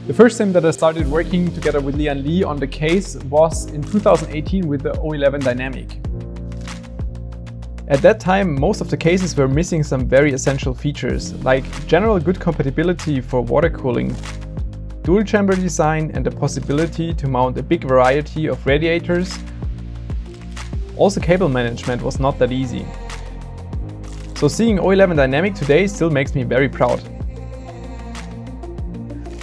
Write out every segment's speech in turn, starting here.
The first time that I started working together with Lian Li on the case was in 2018 with the O11 Dynamic. At that time, most of the cases were missing some very essential features, like general good compatibility for water cooling, dual chamber design and the possibility to mount a big variety of radiators. Also, cable management was not that easy. So seeing O11 Dynamic today still makes me very proud.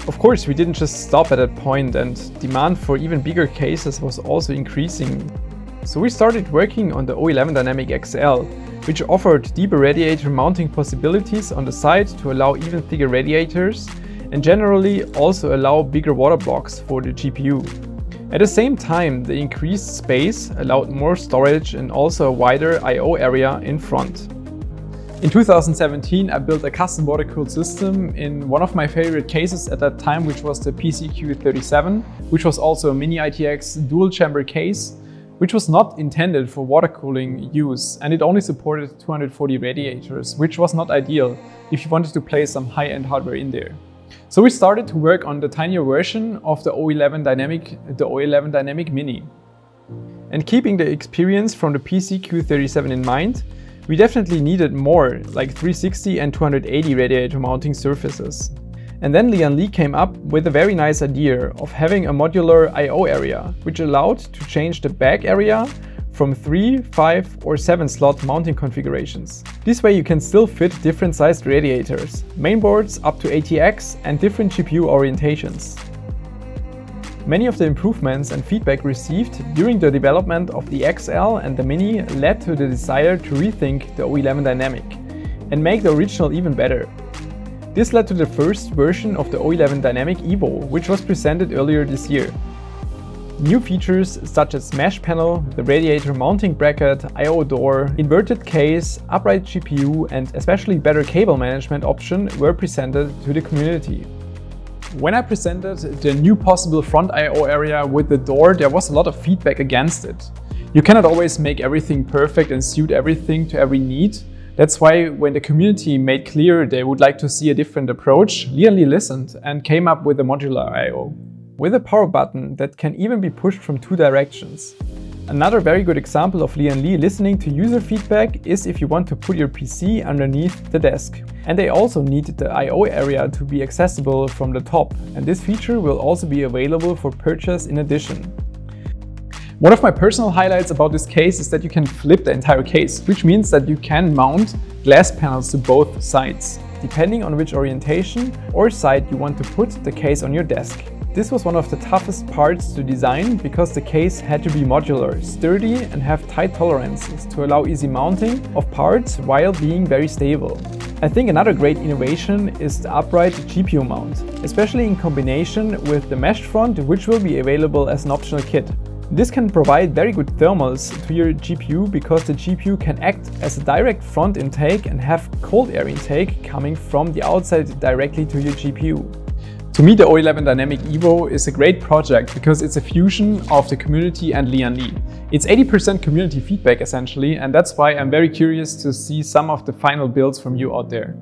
Of course, we didn't just stop at that point, and demand for even bigger cases was also increasing. So we started working on the O11 Dynamic XL, which offered deeper radiator mounting possibilities on the side to allow even thicker radiators and generally also allow bigger water blocks for the GPU. At the same time, the increased space allowed more storage and also a wider I/O area in front. In 2017, I built a custom water-cooled system in one of my favorite cases at that time, which was the PCQ37, which was also a mini ITX dual-chamber case, which was not intended for water cooling use, and it only supported 240 radiators, which was not ideal if you wanted to place some high-end hardware in there. So we started to work on the tinier version of the O11 Dynamic Mini. And keeping the experience from the PCQ37 in mind, we definitely needed more, like 360 and 280 radiator mounting surfaces. And then Lian Li came up with a very nice idea of having a modular I/O area, which allowed to change the back area from 3, 5 or 7 slot mounting configurations. This way you can still fit different sized radiators, mainboards up to ATX and different GPU orientations. Many of the improvements and feedback received during the development of the XL and the Mini led to the desire to rethink the O11 Dynamic and make the original even better. This led to the first version of the O11 Dynamic Evo, which was presented earlier this year. New features such as mesh panel, the radiator mounting bracket, I/O door, inverted case, upright GPU and especially better cable management option were presented to the community. When I presented the new possible front I/O area with the door, there was a lot of feedback against it. You cannot always make everything perfect and suit everything to every need. That's why when the community made clear they would like to see a different approach, Lian Li listened and came up with a modular I/O, with a power button that can even be pushed from 2 directions. Another very good example of Lian Li listening to user feedback is if you want to put your PC underneath the desk. And they also need the I/O area to be accessible from the top, and this feature will also be available for purchase in addition. One of my personal highlights about this case is that you can flip the entire case, which means that you can mount glass panels to both sides, depending on which orientation or side you want to put the case on your desk. This was one of the toughest parts to design because the case had to be modular, sturdy and have tight tolerances to allow easy mounting of parts while being very stable. I think another great innovation is the upright GPU mount, especially in combination with the meshed front, which will be available as an optional kit. This can provide very good thermals to your GPU because the GPU can act as a direct front intake and have cold air intake coming from the outside directly to your GPU. To me, the O11 Dynamic Evo is a great project because it's a fusion of the community and Lian Li. It's 80% community feedback essentially, and that's why I'm very curious to see some of the final builds from you out there.